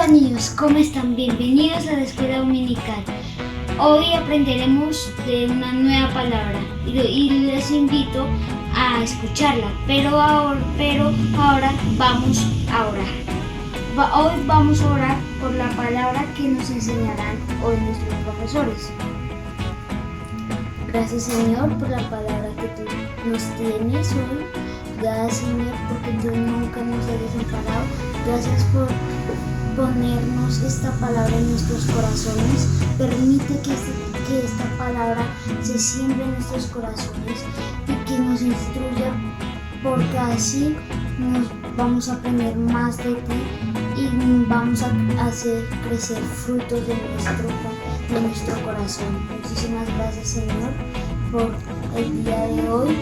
niños, ¿cómo están? Bienvenidos a la escuela dominical. Hoy aprenderemos de una nueva palabra y les invito a escucharla, pero ahora vamos a orar. Hoy vamos a orar por la palabra que nos enseñarán hoy nuestros profesores. Gracias, Señor, por la palabra que tú nos tienes hoy. Gracias, Señor, porque tú nunca nos has desamparado. Gracias por ponernos esta palabra en nuestros corazones. Permite que esta palabra se siembre en nuestros corazones y que nos instruya, porque así nos vamos a aprender más de ti y vamos a hacer crecer frutos de nuestro corazón. Muchísimas gracias, Señor, por el día de hoy.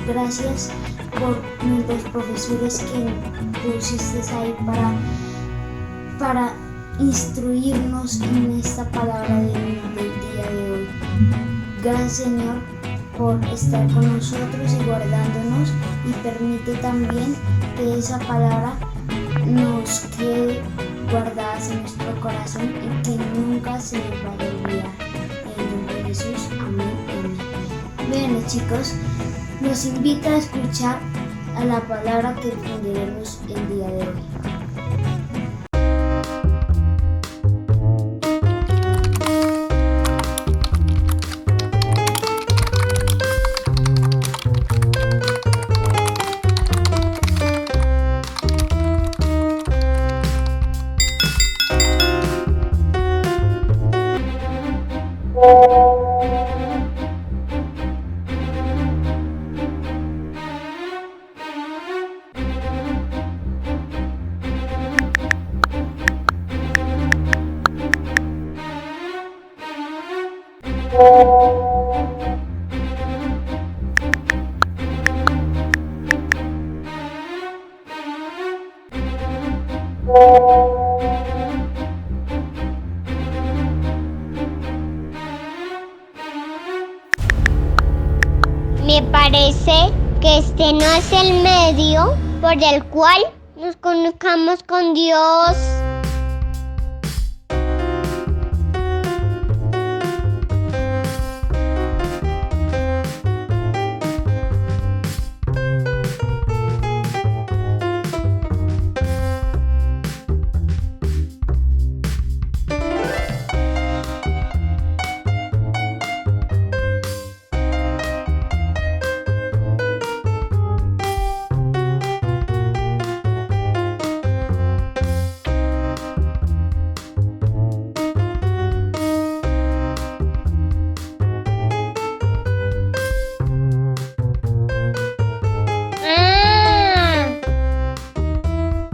Gracias por nuestros profesores que pusiste ahí para instruirnos en esta palabra del día de hoy. Gracias, Señor, por estar con nosotros y guardándonos, y permite también que esa palabra nos quede guardada en nuestro corazón y que nunca se nos vaya a olvidar. En el nombre de Jesús, amén, amén. Bueno, chicos, nos invita a escuchar a la palabra que aprenderemos el día de hoy. Me parece que este no es el medio por el cual nos comunicamos con Dios.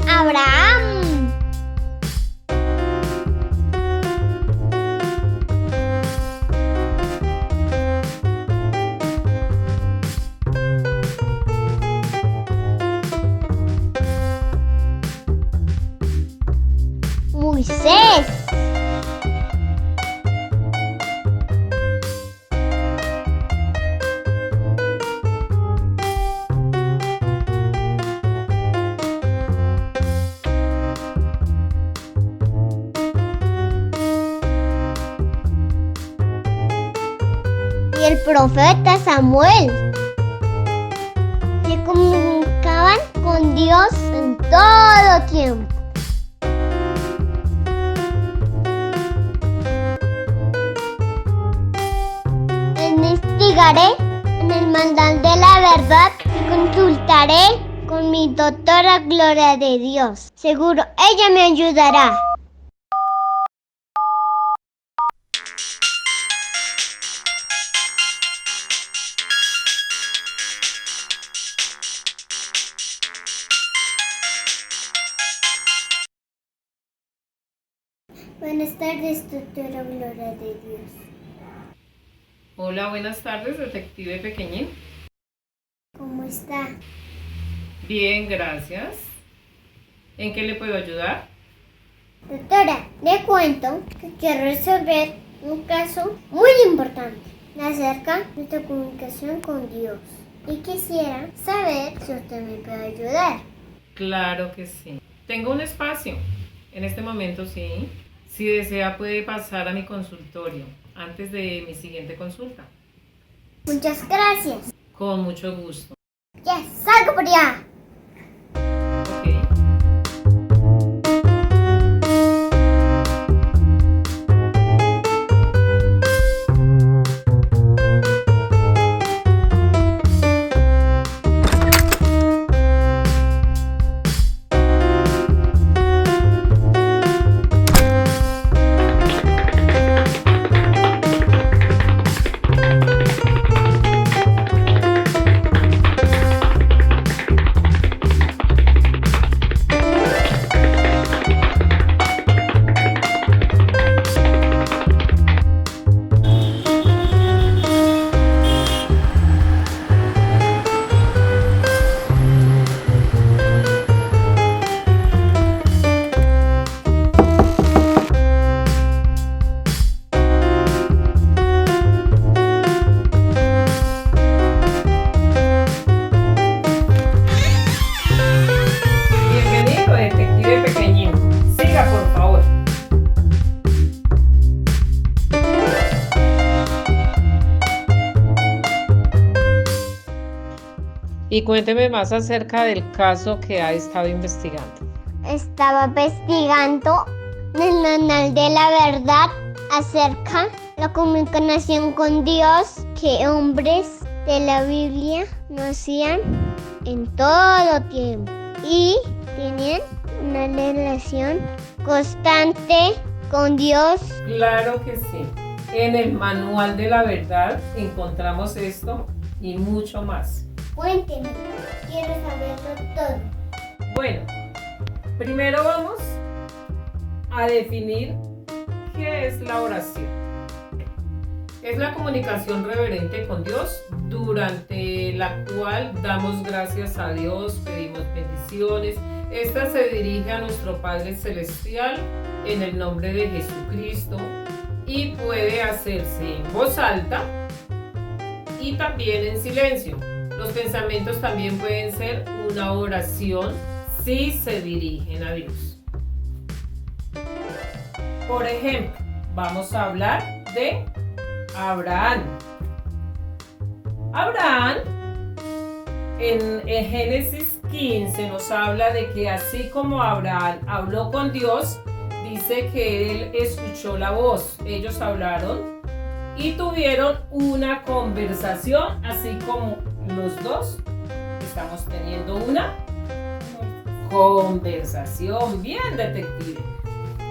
Abraham. Moisés. Y el profeta Samuel. Se comunicaban con Dios en todo tiempo. Investigaré en el manual de la verdad y consultaré con mi doctora Gloria de Dios. Seguro ella me ayudará. Buenas tardes, doctora Gloria de Dios. Hola, buenas tardes, detective Pequeñín. ¿Cómo está? Bien, gracias. ¿En qué le puedo ayudar? Doctora, le cuento que quiero resolver un caso muy importante acerca de nuestra comunicación con Dios. Y quisiera saber si usted me puede ayudar. Claro que sí. Tengo un espacio. En este momento sí. Si desea puede pasar a mi consultorio antes de mi siguiente consulta. Muchas gracias. Con mucho gusto. Ya, salgo por allá. Ok. Bienvenido, detective pequeñín. Siga, por favor. Y cuénteme más acerca del caso que ha estado investigando. Estaba investigando en el Manual de la Verdad acerca de la comunicación con Dios que hombres de la Biblia no hacían en todo tiempo y tenían una relación constante con Dios. Claro que sí. En el Manual de la Verdad encontramos esto y mucho más. Cuénteme, quiero saberlo todo. Bueno, primero vamos a definir qué es la oración. Es la comunicación reverente con Dios durante la cual damos gracias a Dios, pedimos bendiciones. Esta se dirige a nuestro Padre Celestial en el nombre de Jesucristo y puede hacerse en voz alta y también en silencio. Los pensamientos también pueden ser una oración si se dirigen a Dios. Por ejemplo, vamos a hablar de Abraham. Abraham en Génesis 15 nos habla de que así como Abraham habló con Dios, dice que él escuchó la voz. Ellos hablaron y tuvieron una conversación, así como los dos estamos teniendo una conversación. Bien, detective.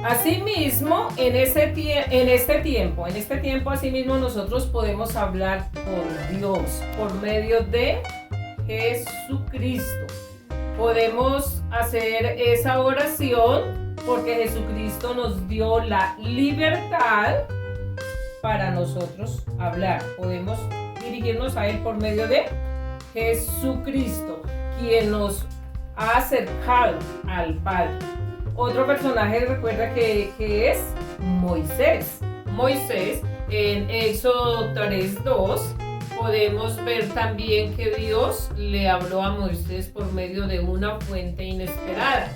Asimismo, en este tiempo, asimismo nosotros podemos hablar con Dios por medio de Jesucristo. Podemos hacer esa oración porque Jesucristo nos dio la libertad para nosotros hablar. Podemos dirigirnos a Él por medio de Jesucristo, quien nos ha acercado al Padre. Otro personaje, recuerda que es Moisés. Moisés, en Éxodo 3:2, podemos ver también que Dios le habló a Moisés por medio de una fuente inesperada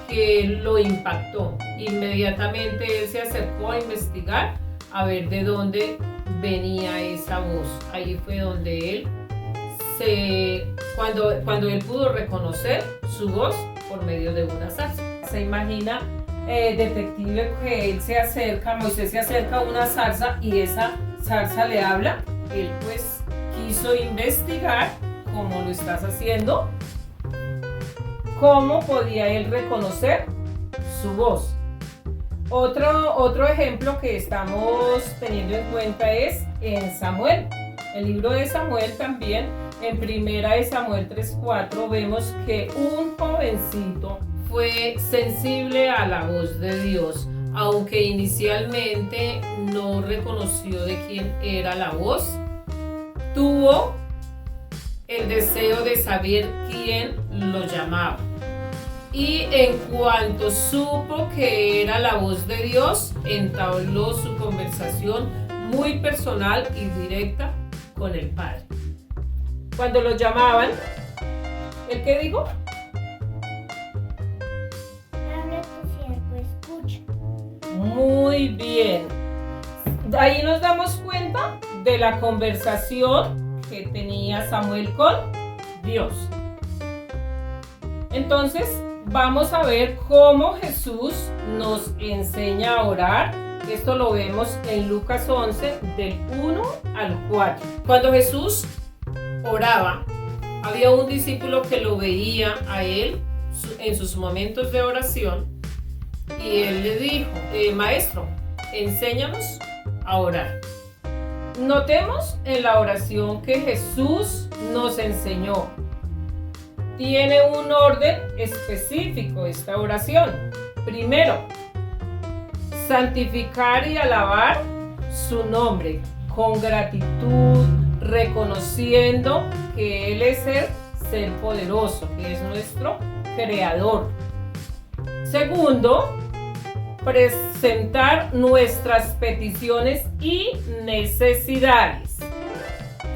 que lo impactó. Inmediatamente él se acercó a investigar a ver de dónde venía esa voz. Ahí fue donde él cuando él pudo reconocer su voz por medio de una zarza. Se imagina, detective, que él se acerca, Moisés se acerca a una zarza y esa zarza le habla. Él pues quiso investigar, como lo estás haciendo, cómo podía él reconocer su voz. Otro ejemplo que estamos teniendo en cuenta es en Samuel. El libro de Samuel también, en primera de Samuel 3:4, vemos que un jovencito fue sensible a la voz de Dios, aunque inicialmente no reconoció de quién era la voz. Tuvo el deseo de saber quién lo llamaba. Y en cuanto supo que era la voz de Dios, entabló su conversación muy personal y directa con el Padre. Cuando lo llamaban, ¿el qué dijo? Habla tu siervo. Muy bien. Ahí nos damos cuenta de la conversación que tenía Samuel con Dios. Entonces, vamos a ver cómo Jesús nos enseña a orar. Esto lo vemos en Lucas 11, del 1 al 4. Cuando Jesús oraba, había un discípulo que lo veía a él en sus momentos de oración y él le dijo: Maestro, enséñanos a orar. Notemos en la oración que Jesús nos enseñó. Tiene un orden específico esta oración. Primero, santificar y alabar su nombre con gratitud, reconociendo que Él es el ser poderoso, que es nuestro creador. Segundo, presentar nuestras peticiones y necesidades,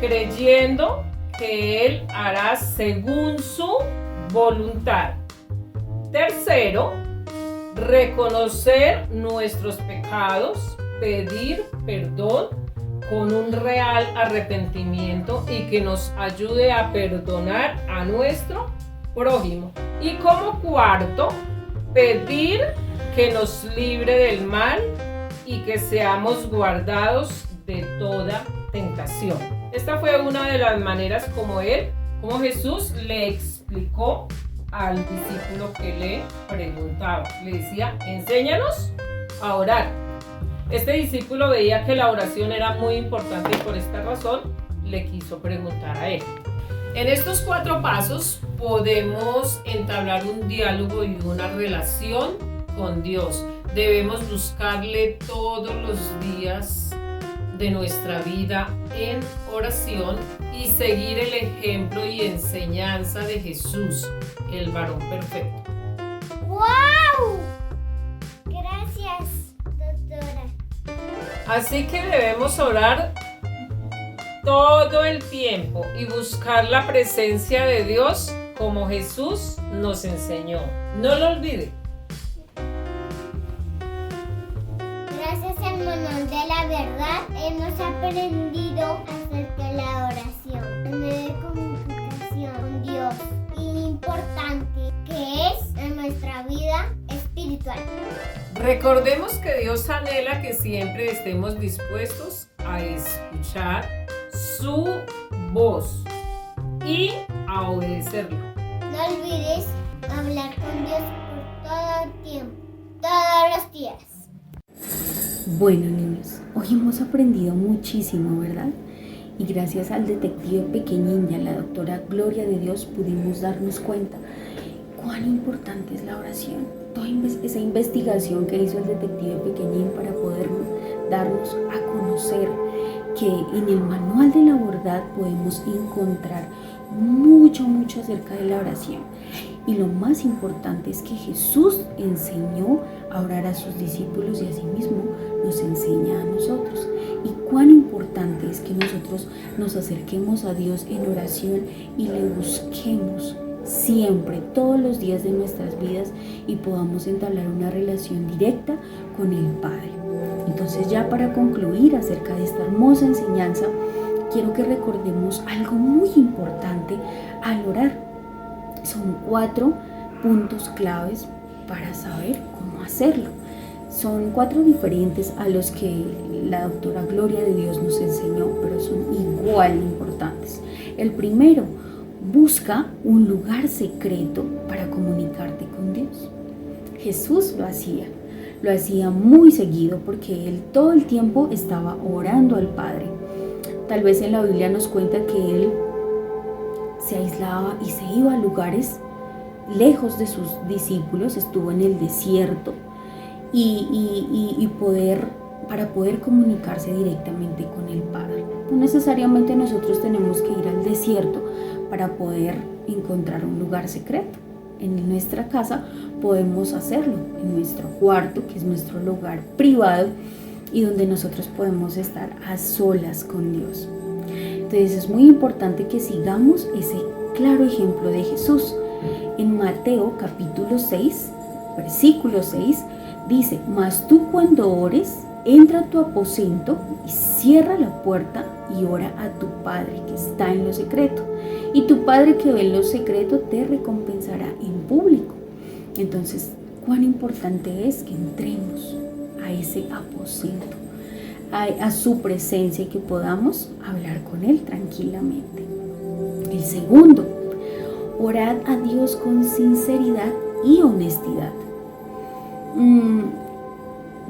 creyendo que Él hará según su voluntad. Tercero, reconocer nuestros pecados, pedir perdón con un real arrepentimiento y que nos ayude a perdonar a nuestro prójimo. Y como cuarto, pedir que nos libre del mal y que seamos guardados de toda tentación. Esta fue una de las maneras como Jesús le explicó al discípulo que le preguntaba. Le decía: enséñanos a orar. Este discípulo veía que la oración era muy importante y por esta razón le quiso preguntar a él. En estos 4 pasos podemos entablar un diálogo y una relación con Dios. Debemos buscarle todos los días de nuestra vida en oración y seguir el ejemplo y enseñanza de Jesús, el varón perfecto. ¡Wow! Gracias, doctora. Así que debemos orar todo el tiempo y buscar la presencia de Dios como Jesús nos enseñó. No lo olvide. Gracias al manual de la verdad hemos aprendido acerca de la oración, el medio de comunicación con Dios y lo importante que es en nuestra vida espiritual. Recordemos que Dios anhela que siempre estemos dispuestos a escuchar su voz y a obedecerla. No olvides hablar con Dios por todo el tiempo, todos los días. Bueno, niños, hoy hemos aprendido muchísimo, ¿verdad? Y gracias al detective Pequeñín y a la doctora Gloria de Dios pudimos darnos cuenta cuán importante es la oración. Toda esa investigación que hizo el detective Pequeñín para poder darnos a conocer que en el manual de la verdad podemos encontrar mucho acerca de la oración. Y lo más importante es que Jesús enseñó a orar a sus discípulos y asimismo nos enseña a nosotros. Y cuán importante es que nosotros nos acerquemos a Dios en oración y le busquemos siempre, todos los días de nuestras vidas y podamos entablar una relación directa con el Padre. Entonces, ya para concluir acerca de esta hermosa enseñanza, quiero que recordemos algo muy importante al orar. Son 4 puntos claves para saber cómo hacerlo. Son 4 diferentes a los que la doctora Gloria de Dios nos enseñó, pero son igual de importantes. El primero, busca un lugar secreto para comunicarte con Dios. Jesús lo hacía muy seguido porque Él todo el tiempo estaba orando al Padre. Tal vez en la Biblia nos cuenta que Él se aislaba y se iba a lugares lejos de sus discípulos, estuvo en el desierto para poder comunicarse directamente con el Padre. No necesariamente nosotros tenemos que ir al desierto para poder encontrar un lugar secreto. En nuestra casa podemos hacerlo, en nuestro cuarto, que es nuestro lugar privado y donde nosotros podemos estar a solas con Dios. Entonces es muy importante que sigamos ese claro ejemplo de Jesús. En Mateo capítulo 6, versículo 6, Dice, mas tú cuando ores, entra a tu aposento y cierra la puerta y ora a tu Padre que está en lo secreto. Y tu Padre que ve en lo secreto te recompensará en público. Entonces, cuán importante es que entremos a ese aposento, a su presencia y que podamos hablar con Él tranquilamente. El segundo, orad a Dios con sinceridad y honestidad.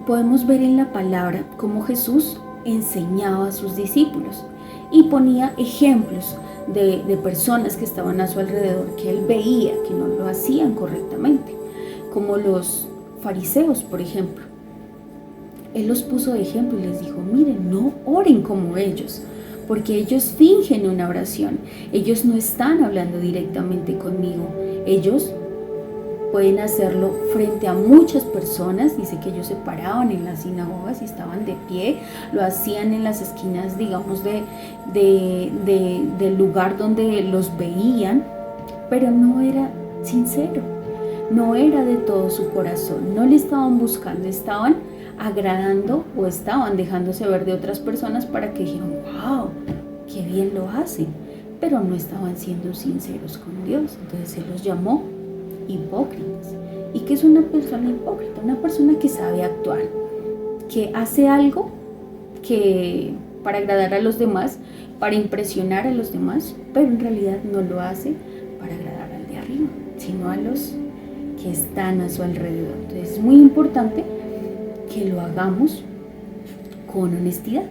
Podemos ver en la palabra cómo Jesús enseñaba a sus discípulos y ponía ejemplos de personas que estaban a su alrededor, que él veía que no lo hacían correctamente, como los fariseos, por ejemplo. Él los puso de ejemplo y les dijo, miren, no oren como ellos, porque ellos fingen una oración, ellos no están hablando directamente conmigo, ellos pueden hacerlo frente a muchas personas. Dice que ellos se paraban en las sinagogas y estaban de pie, lo hacían en las esquinas, digamos, del lugar donde los veían, pero no era sincero, no era de todo su corazón, no le estaban buscando, estaban agradando o estaban dejándose ver de otras personas para que dijeran, wow, qué bien lo hacen, pero no estaban siendo sinceros con Dios. Entonces Él los llamó hipócritas. ¿Y qué es una persona hipócrita? Una persona que sabe actuar, que hace algo que para agradar a los demás, para impresionar a los demás, pero en realidad no lo hace para agradar al de arriba, sino a los que están a su alrededor. Entonces es muy importante que lo hagamos con honestidad.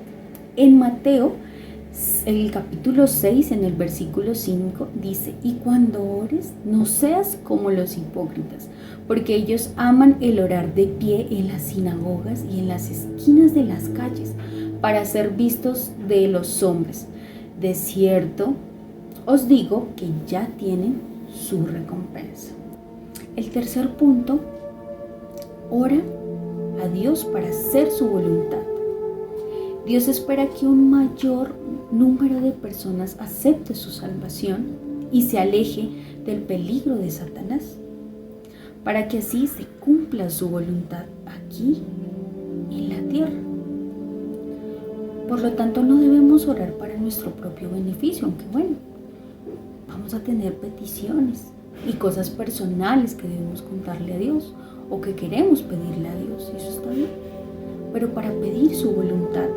En Mateo, el capítulo 6, en el versículo 5, dice, y cuando ores, no seas como los hipócritas, porque ellos aman el orar de pie en las sinagogas y en las esquinas de las calles, para ser vistos de los hombres. De cierto, os digo que ya tienen su recompensa. El tercer punto, ora a Dios para hacer su voluntad. Dios espera que un mayor número de personas acepte su salvación y se aleje del peligro de Satanás, para que así se cumpla su voluntad aquí en la tierra. Por lo tanto, no debemos orar para nuestro propio beneficio, aunque bueno, vamos a tener peticiones y cosas personales que debemos contarle a Dios o que queremos pedirle a Dios, y eso está bien. Pero para pedir su voluntad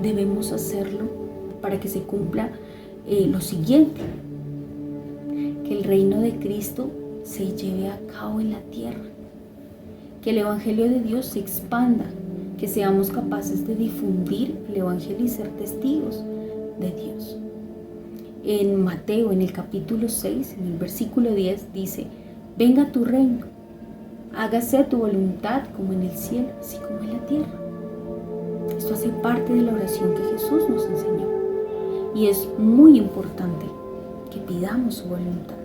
debemos hacerlo para que se cumpla lo siguiente, que el reino de Cristo se lleve a cabo en la tierra, que el Evangelio de Dios se expanda, que seamos capaces de difundir el Evangelio y ser testigos de Dios. En Mateo, en el capítulo 6, en el versículo 10, dice, venga tu reino, hágase tu voluntad como en el cielo, así como en la tierra. Esto hace parte de la oración que Jesús nos enseñó. Y es muy importante que pidamos su voluntad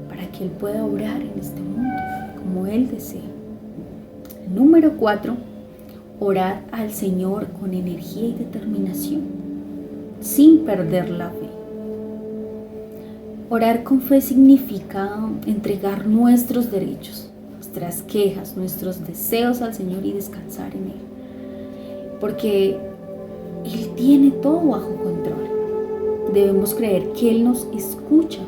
para que Él pueda obrar en este mundo como Él desea. Número 4, orad al Señor con energía y determinación, sin perder la fe. Orar con fe significa entregar nuestros derechos, nuestras quejas, nuestros deseos al Señor y descansar en Él. Porque Él tiene todo bajo control. Debemos creer que Él nos escucha,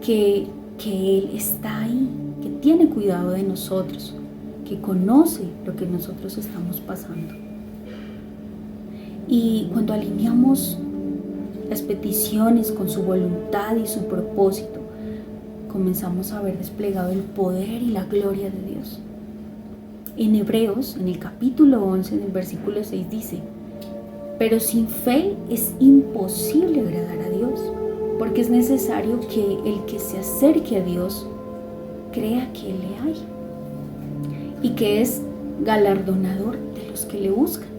que Él está ahí, que tiene cuidado de nosotros, que conoce lo que nosotros estamos pasando. Y cuando alineamos las peticiones con su voluntad y su propósito, comenzamos a ver desplegado el poder y la gloria de Dios. En Hebreos, en el capítulo 11, en el versículo 6 dice, pero sin fe es imposible agradar a Dios, porque es necesario que el que se acerque a Dios crea que Él le hay y que es galardonador de los que le buscan.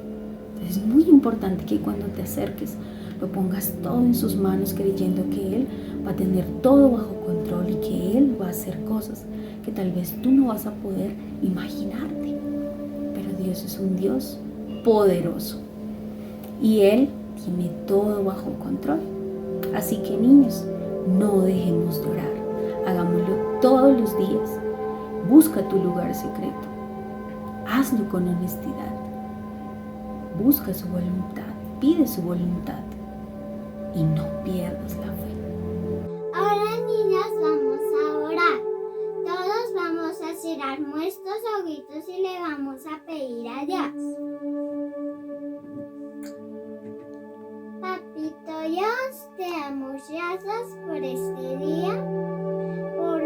Entonces es muy importante que cuando te acerques lo pongas todo en sus manos, creyendo que Él va a tener todo bajo control y que Él va a hacer cosas que tal vez tú no vas a poder imaginarte. Pero Dios es un Dios poderoso y Él tiene todo bajo control. Así que niños, no dejemos de orar, hagámoslo todos los días Busca tu lugar secreto. Hazlo con honestidad. Busca su voluntad, pide su voluntad y no pierdas la fe. Ahora, niñas, vamos a orar. Todos vamos a cerrar nuestros ojitos y le vamos a pedir a Dios. Papito Dios, te damos gracias por este día, por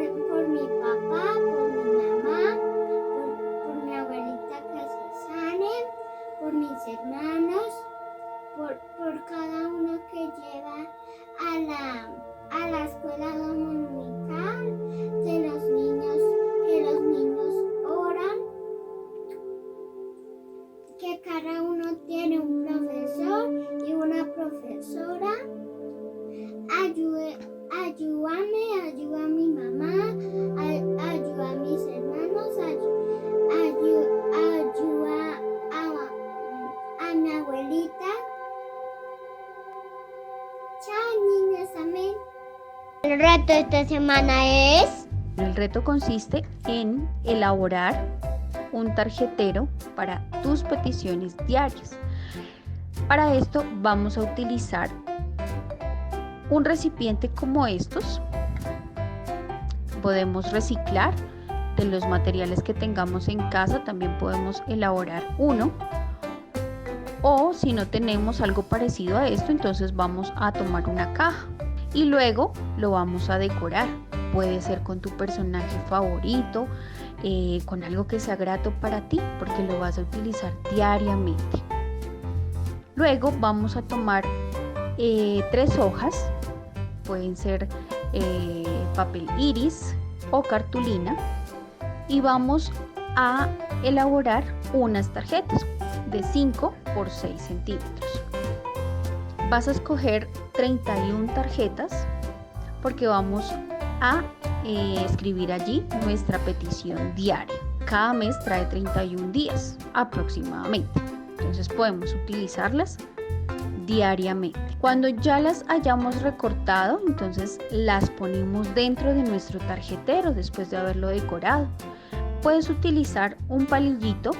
mi papá, por mi mamá, por mi abuelita que se sane, por mis hermanos, por cada uno que lleva a la escuela dominical, que los niños oran, que cada uno tiene un profesor y una profesora. Ayuda a mi mamá, ayuda a mis hermanos, ayuda a mi abuelita. Chao, niñas, amén. El reto de esta semana es... El reto consiste en elaborar un tarjetero para tus peticiones diarias. Para esto vamos a utilizar un recipiente como estos. Podemos reciclar de los materiales que tengamos en casa, también podemos elaborar uno. O si no tenemos algo parecido a esto, entonces vamos a tomar una caja y luego lo vamos a decorar. Puede ser con tu personaje favorito, con algo que sea grato para ti, porque lo vas a utilizar diariamente. Luego vamos a tomar 3 hojas, pueden ser papel iris o cartulina, y vamos a elaborar unas tarjetas de 5 por 6 centímetros. Vas a escoger 31 tarjetas porque vamos a escribir allí nuestra petición diaria. Cada mes trae 31 días aproximadamente, entonces podemos utilizarlas diariamente. Cuando ya las hayamos recortado, entonces las ponemos dentro de nuestro tarjetero después de haberlo decorado. Puedes utilizar un palillito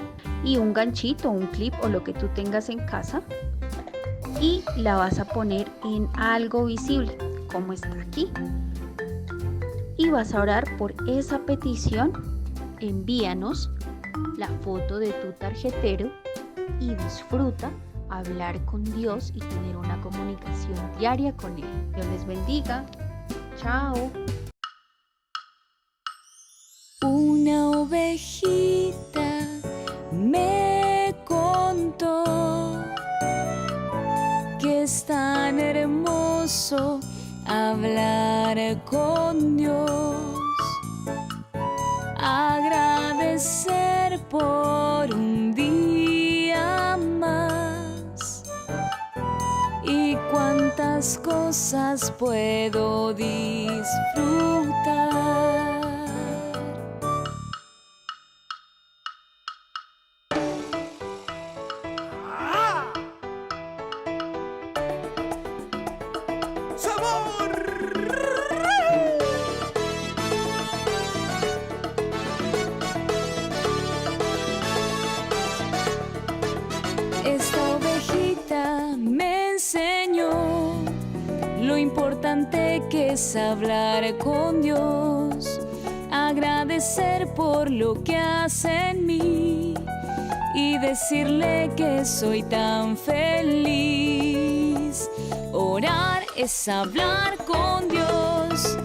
y un ganchito, un clip o lo que tú tengas en casa, y la vas a poner en algo visible como está aquí, y vas a orar por esa petición. Envíanos la foto de tu tarjetero y disfruta hablar con Dios y tener una comunicación diaria con Él. Dios les bendiga. Chao. Una ovejita me contó que es tan hermoso hablar con Dios, agradecer por un día más, y cuántas cosas puedo disfrutar. Esta ovejita me enseñó lo importante que es hablar con Dios, agradecer por lo que hace en mí y decirle que soy tan feliz. Orar es hablar con Dios.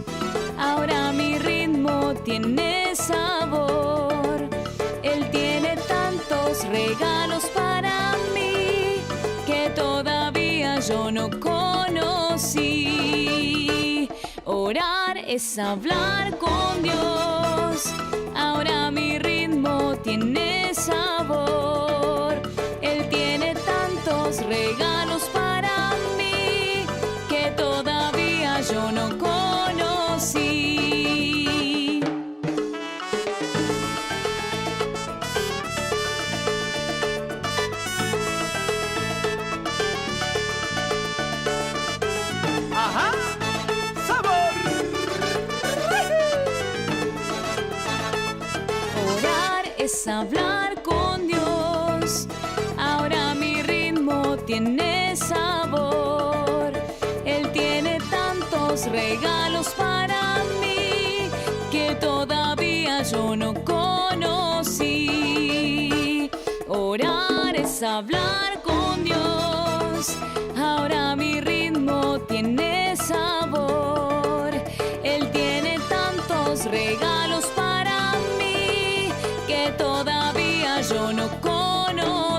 Ahora mi ritmo tiene sabor. Él tiene tantos regalos para mí que todavía yo no conocí. Orar es hablar con Dios. Ahora mi ritmo tiene sabor. Él tiene tantos regalos para mí que todavía yo no conocí. ¡Ajá! ¡Sabor! es hablar con Dios. Ahora mi ritmo tiene sabor. Él tiene tantos regalos para mí que todavía yo no conocí. Orar es hablar con Dios. Ahora mi ritmo tiene sabor. Él tiene tantos regalos para mí que todavía yo no conozco.